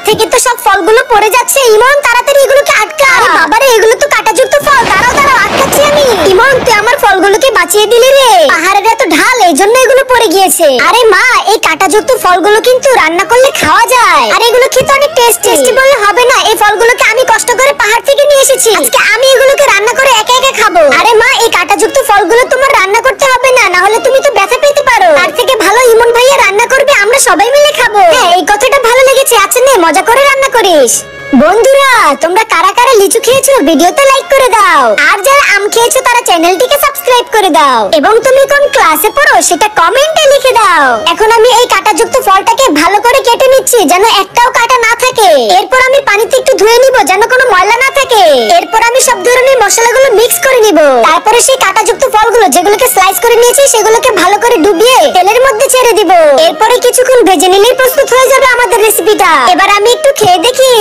থেকে তো সব ফলগুলো পড়ে যাচ্ছে। ইমন তাড়াতাড়ি এগুলোকে আটকা। আরে বাবারে, এগুলো তো কাঁটাযুক্ত ফল। দাঁড়াও দাঁড়াও, আটকাচ্ছি আমি। ইমন তুই আমার ফলগুলোকে বাঁচিয়ে দিলি রে। পাহাড়ের এত ঢাল, এইজন্য এগুলো পড়ে গিয়েছে। আরে মা, এই কাঁটাযুক্ত ফলগুলো কিন্তু রান্না করলে খাওয়া যায়। আর এগুলো খেতে অনেক টেস্টি বললে হবে না। এই ফলগুলোকে আমি কষ্ট করে পাহাড় থেকে নিয়ে এসেছি। আজকে আমি এগুলোকে রান্না করে একা একা খাবো। আরে মা, এই কাঁটাযুক্ত ফলগুলো তোমার রান্না করতে হবে না, না হলে তুমি তো ব্যথা পেতে পারো। তার থেকে ভালো ইমন ভাইয়া রান্না করবে, আমরা সবাই মিলে খাবো। হ্যাঁ, এই কথাটা ভালো লেগেছে। আচ্ছা নে, মজা করে রান্না করিস। বন্ধুরা, তোমরা কারা কারা লিচু খেয়েছো ভিডিওতে লাইক করে দাও। আর যারা আম খেয়েছো তারা চ্যানেলটিকে সাবস্ক্রাইব করে দাও। এবং তুমি কোন ক্লাসে পড়ো সেটা কমেন্টে লিখে দাও। এখন আমি এই কাঁটাযুক্ত ফলটাকে ভালো করে কেটে নিচ্ছি, যেন একটাও কাঁটা না থাকে। এরপর আমি পানিতে একটু ধুয়ে নিব, যেন কোনো ময়লা না থাকে। এরপর আমি সব ধরনের মশলাগুলো মিক্স করে নিব। তারপরে সেই কাঁটাযুক্ত ফলগুলো যেগুলোকে স্লাইস করে নিয়েছি সেগুলোকে ভালো করে ডুবিয়ে তেলের মধ্যে ছেড়ে দিব। এরপরে কিছুক্ষণ ভেজে নিলেই প্রস্তুত হয়ে যাবে আমাদের রেসিপিটা। এবার আমি একটু খেয়ে দেখি।